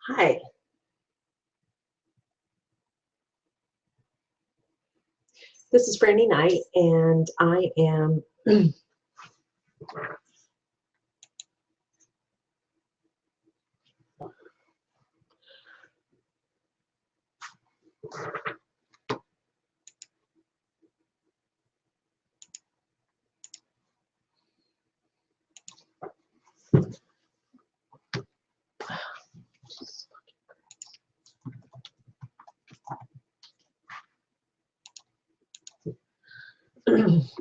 Hi, this is Franny Knight, and I am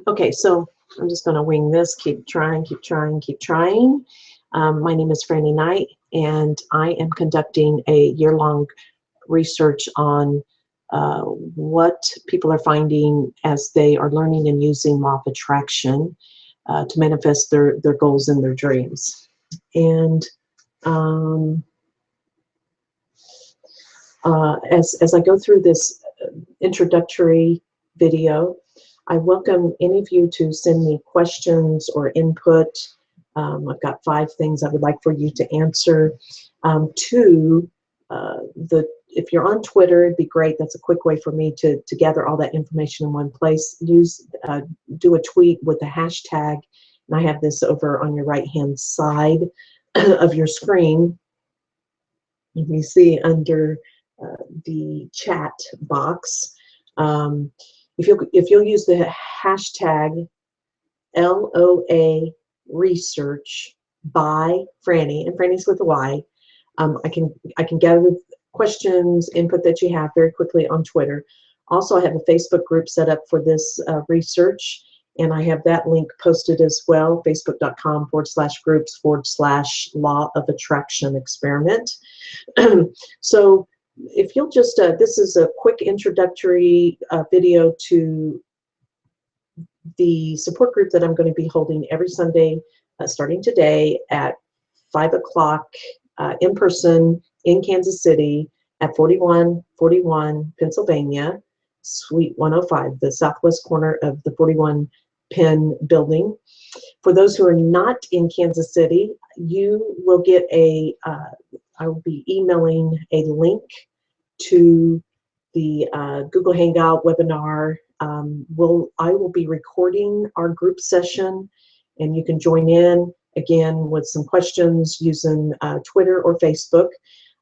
okay, so I'm just going to wing this, keep trying, keep trying, keep trying. My name is Franny Knight, and I am conducting a year-long research on what people are finding as they are learning and using law of attraction to manifest their goals and their dreams. And as I go through this introductory video, I welcome any of you to send me questions or input. I've got 5 things I would like for you to answer. If you're on Twitter, it'd be great. That's a quick way for me to gather all that information in one place. Do a tweet with the hashtag, and I have this over on your right-hand side of your screen. You see under the chat box. If you'll use the hashtag LOA research by Franny, and Franny's with a Y, I can gather questions, input that you have very quickly on Twitter. Also, I have a Facebook group set up for this research, and I have that link posted as well, facebook.com/groups/law of attraction experiment. So if you'll just, this is a quick introductory video to the support group that I'm going to be holding every Sunday starting today at 5 o'clock in person in Kansas City at 4141 Pennsylvania, Suite 105, the southwest corner of the 41 Penn building. For those who are not in Kansas City, you will get I will be emailing a link to the Google Hangout webinar. I will be recording our group session, and you can join in again with some questions using Twitter or Facebook.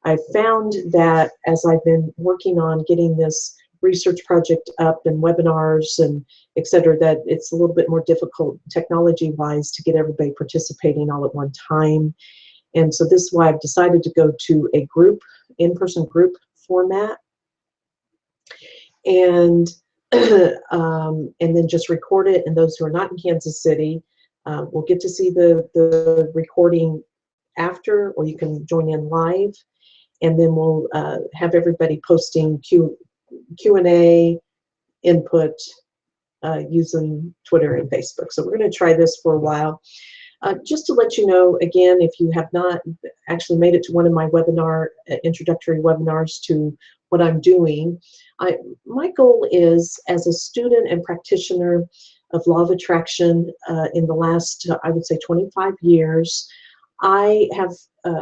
I found that as I've been working on getting this research project up and webinars and etc., that it's a little bit more difficult technology-wise to get everybody participating all at one time. And so this is why I've decided to go to a group, in-person group format, and then just record it. And those who are not in Kansas City will get to see the recording after, or you can join in live. And then we'll have everybody posting Q&A input using Twitter and Facebook. So we're going to try this for a while. Just to let you know, again, if you have not actually made it to one of my introductory webinars to what I'm doing, my goal is, as a student and practitioner of law of attraction in the last, I would say, 25 years, I have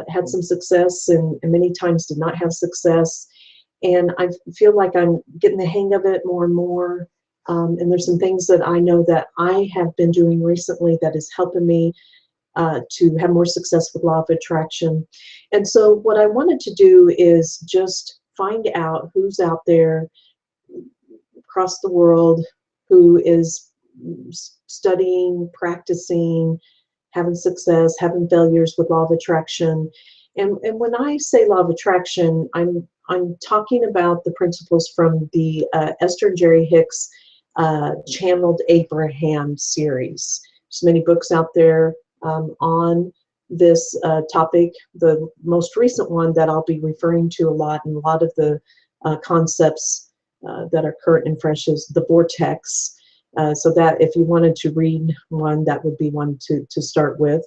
had some success and many times did not have success. And I feel like I'm getting the hang of it more and more. And there's some things that I know that I have been doing recently that is helping me to have more success with law of attraction. And so what I wanted to do is just find out who's out there across the world who is studying, practicing, having success, having failures with law of attraction. And when I say law of attraction, I'm talking about the principles from the Esther and Jerry Hicks Channeled Abraham series. There's many books out there on this topic. The most recent one that I'll be referring to a lot, and a lot of the concepts that are current and fresh, is The Vortex. So that if you wanted to read one, that would be one to start with.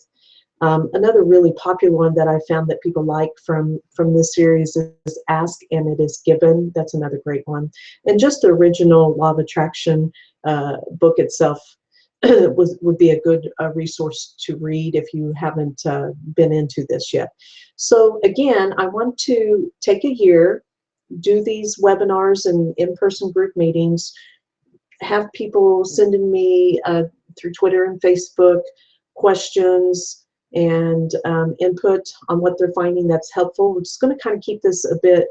Another really popular one that I found that people like from this series is Ask and It Is Given. That's another great one. And just the original Law of Attraction book itself would be a good resource to read if you haven't been into this yet. So again, I want to take a year, do these webinars and in-person group meetings, have people sending me through Twitter and Facebook questions and input on what they're finding that's helpful. We're just going to kind of keep this a bit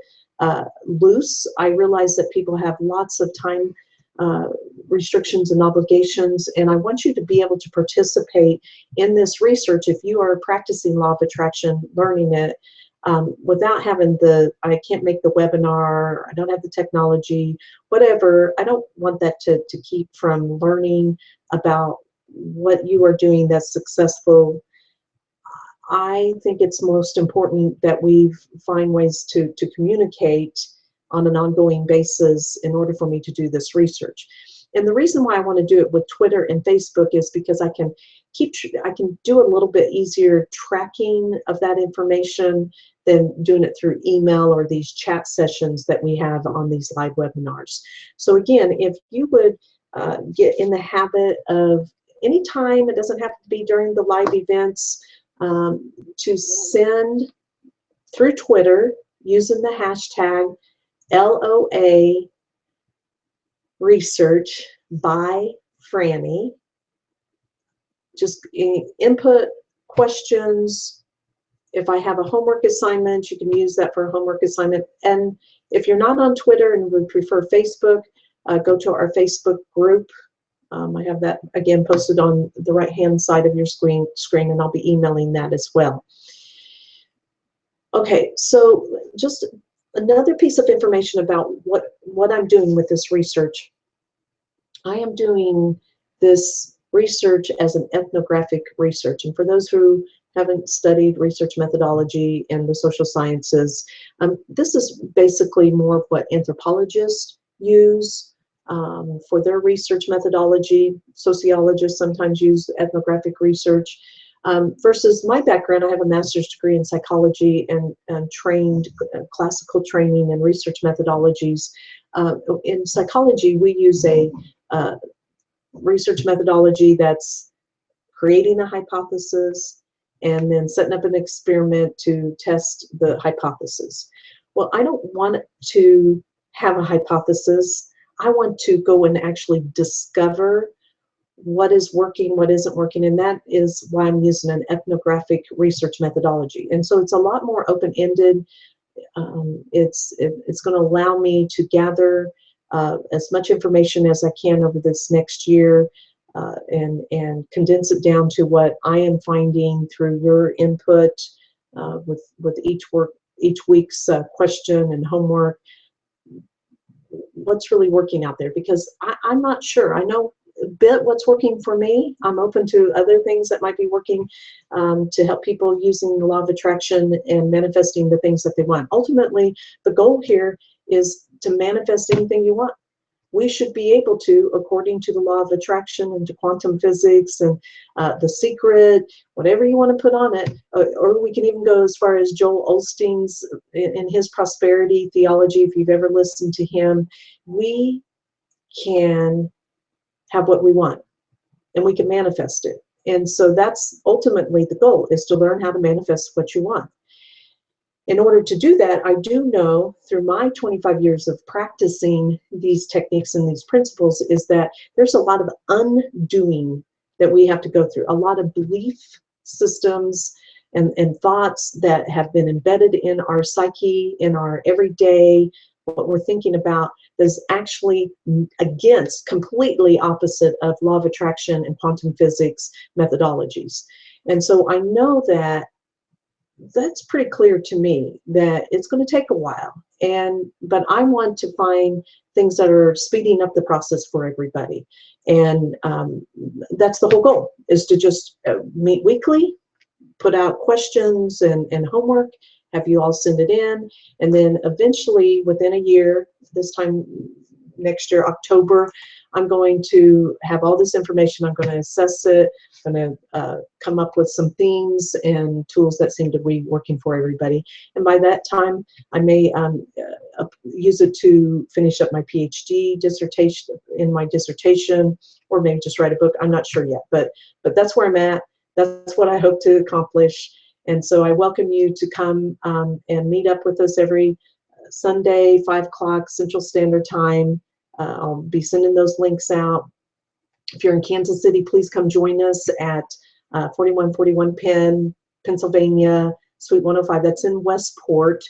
loose. I realize that people have lots of time restrictions and obligations, and I want you to be able to participate in this research if you are practicing law of attraction, learning it, without having I can't make the webinar, I don't have the technology, whatever. I don't want that to keep from learning about what you are doing that's successful. I think it's most important that we find ways to communicate on an ongoing basis in order for me to do this research. And the reason why I want to do it with Twitter and Facebook is because I can do a little bit easier tracking of that information than doing it through email or these chat sessions that we have on these live webinars. So again, if you would get in the habit of anytime, it doesn't have to be during the live events, to send through Twitter using the hashtag LOA Research by Franny. Just input questions. If I have a homework assignment, you can use that for a homework assignment. And if you're not on Twitter and would prefer Facebook, go to our Facebook group. I have that, again, posted on the right-hand side of your screen, and I'll be emailing that as well. Okay, so just another piece of information about what I'm doing with this research. I am doing this research as an ethnographic research. And for those who haven't studied research methodology in the social sciences, this is basically more of what anthropologists use for their research methodology. Sociologists sometimes use ethnographic research. Versus my background, I have a master's degree in psychology and trained classical training and research methodologies. In psychology, we use a research methodology that's creating a hypothesis and then setting up an experiment to test the hypothesis. Well, I don't want to have a hypothesis. I want to go and actually discover what is working, what isn't working, and that is why I'm using an ethnographic research methodology. And so it's a lot more open-ended. It's going to allow me to gather as much information as I can over this next year and condense it down to what I am finding through your input with each week's question and homework. What's really working out there, because I'm not sure. I know a bit what's working for me. I'm open to other things that might be working to help people using the law of attraction and manifesting the things that they want. Ultimately, the goal here is to manifest anything you want. We should be able to, according to the law of attraction and to quantum physics and The Secret, whatever you want to put on it, or we can even go as far as Joel Osteen's in his prosperity theology, if you've ever listened to him. We can have what we want and we can manifest it. And so that's ultimately the goal, is to learn how to manifest what you want. In order to do that, I do know through my 25 years of practicing these techniques and these principles is that there's a lot of undoing that we have to go through, a lot of belief systems and thoughts that have been embedded in our psyche, in our everyday, what we're thinking about, is actually against, completely opposite of law of attraction and quantum physics methodologies. And so I know that that's pretty clear to me that it's going to take a while, but I want to find things that are speeding up the process for everybody. And that's the whole goal, is to just meet weekly, put out questions and homework, have you all send it in, and then eventually within a year, this time next year, October, I'm going to have all this information. I'm going to assess it. I'm going to come up with some themes and tools that seem to be working for everybody. And by that time, I may use it to finish up my PhD dissertation, or maybe just write a book. I'm not sure yet, but that's where I'm at. That's what I hope to accomplish. And so I welcome you to come and meet up with us every Sunday, 5 o'clock Central Standard Time. I'll be sending those links out. If you're in Kansas City, please come join us at 4141 Penn, Pennsylvania, Suite 105. That's in Westport,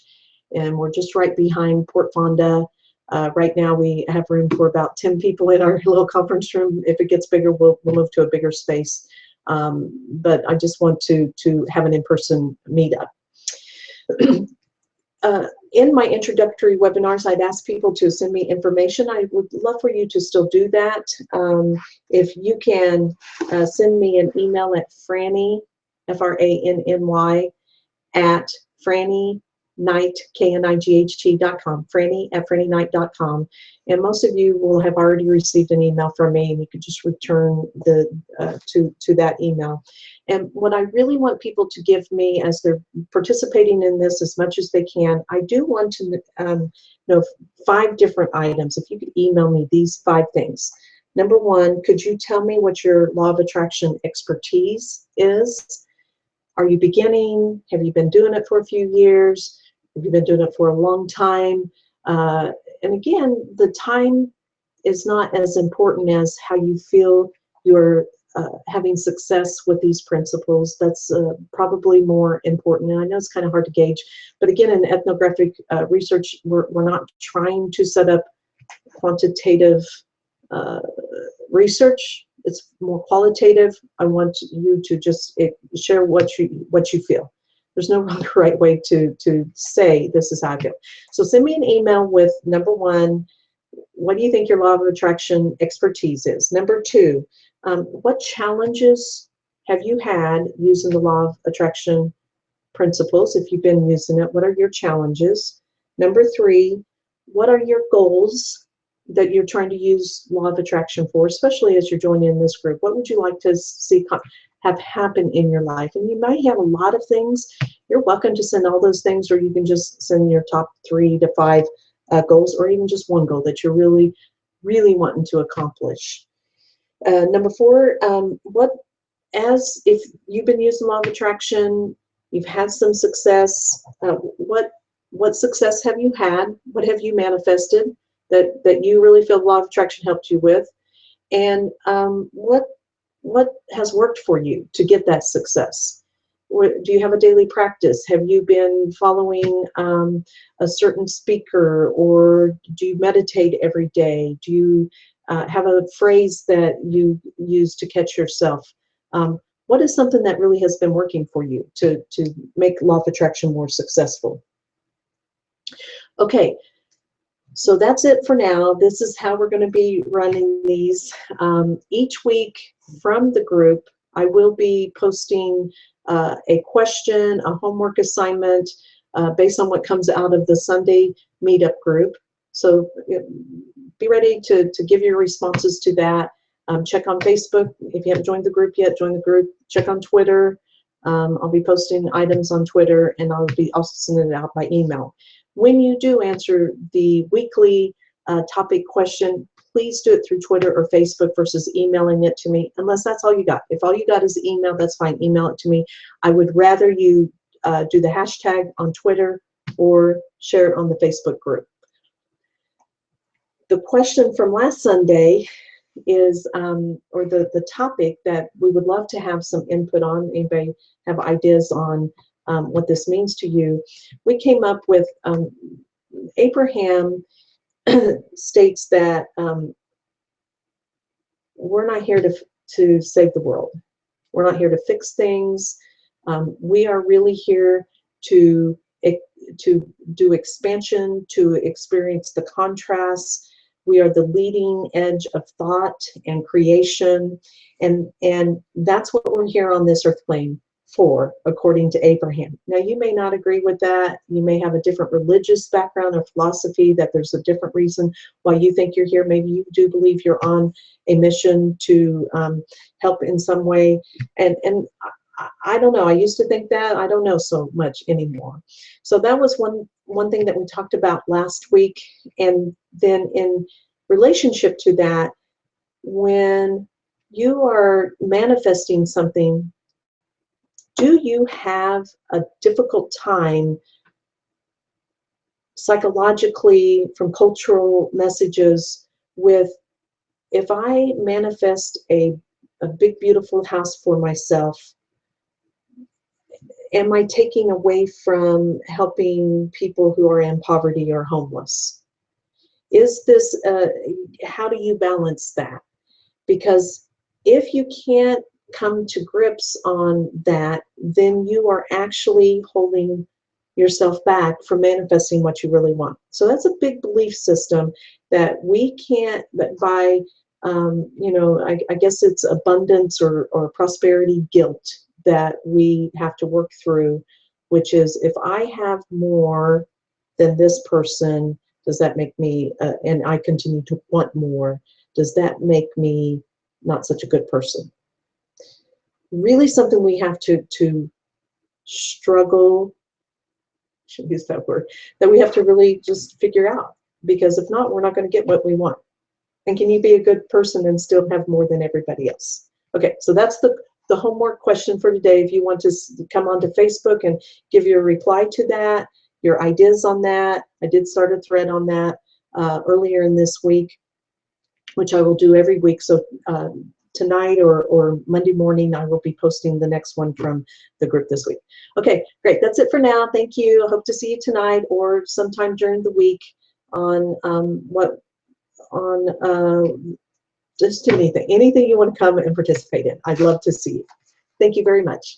and we're just right behind Port Fonda. Right now, we have room for about 10 people in our little conference room. If it gets bigger, we'll move to a bigger space. But I just want to have an in-person meetup. In my introductory webinars, I'd ask people to send me information. I would love for you to still do that. If you can send me an email at Franny, F-R-A-N-N-Y, at FrannyKnight, K-N-I-G-H-T.com, Franny@FrannyKnight.com. And most of you will have already received an email from me, and you could just return to that email. And what I really want people to give me as they're participating in this as much as they can, I do want to know 5 different items. If you could email me these 5 things. Number 1, could you tell me what your law of attraction expertise is? Are you beginning? Have you been doing it for a few years? Have you been doing it for a long time? And again, the time is not as important as how you feel you're having success with these principles. That's probably more important. And I know it's kind of hard to gauge, but again, in ethnographic research, we're not trying to set up quantitative research. It's more qualitative. I want you to just share what you feel. There's no wrong or right way to say this is how I feel. So send me an email with number 1, what do you think your law of attraction expertise is? Number 2, what challenges have you had using the law of attraction principles? If you've been using it, what are your challenges? Number 3, what are your goals that you're trying to use law of attraction for, especially as you're joining this group? What would you like to see have happen in your life? And you might have a lot of things. You're welcome to send all those things, or you can just send your top 3 to 5 goals, or even just 1 goal that you're really, really wanting to accomplish. Number 4, if you've been using law of attraction, you've had some success, what success have you had? What have you manifested that you really feel law of attraction helped you with? And what has worked for you to get that success? Do you have a daily practice? Have you been following a certain speaker, or do you meditate every day? Do you have a phrase that you use to catch yourself? What is something that really has been working for you to make law of attraction more successful? Okay, so that's it for now. This is how we're going to be running these. Each week from the group, I will be posting a question, a homework assignment based on what comes out of the Sunday meetup group. So be ready to give your responses to that. Check on Facebook. If you haven't joined the group yet, join the group. Check on Twitter. I'll be posting items on Twitter, and I'll be also sending it out by email. When you do answer the weekly topic question, please do it through Twitter or Facebook versus emailing it to me, unless that's all you got. If all you got is email, that's fine. Email it to me. I would rather you do the hashtag on Twitter or share it on the Facebook group. The question from last Sunday is, or the topic that we would love to have some input on. Anybody have ideas on what this means to you? We came up with Abraham states that we're not here to save the world. We're not here to fix things. We are really here to do expansion, to experience the contrasts. We are the leading edge of thought and creation, and that's what we're here on this earth plane for, according to Abraham. Now, you may not agree with that. You may have a different religious background or philosophy, that there's a different reason why you think you're here. Maybe you do believe you're on a mission to help in some way. And I don't know. I used to think that. I don't know so much anymore. So that was one thing that we talked about last week. And then in relationship to that, when you are manifesting something, do you have a difficult time psychologically from cultural messages with, if I manifest a big, beautiful house for myself, am I taking away from helping people who are in poverty or homeless? Is this, how do you balance that? Because if you can't come to grips on that, then you are actually holding yourself back from manifesting what you really want. So that's a big belief system that we can't, that by, you know, I guess it's abundance or prosperity guilt that we have to work through, which is, if I have more than this person, does that make me, and I continue to want more, does that make me not such a good person? Really something we have to struggle, shouldn't use that word, that we have to really just figure out, because if not, we're not going to get what we want. And can you be a good person and still have more than everybody else? Okay, so that's the homework question for today. If you want to come onto Facebook and give your reply to that, your ideas on that. I did start a thread on that earlier in this week, which I will do every week. So tonight or Monday morning, I will be posting the next one from the group this week. Okay, great. That's it for now. Thank you. I hope to see you tonight or sometime during the week on just anything you want to come and participate in. I'd love to see you. Thank you very much.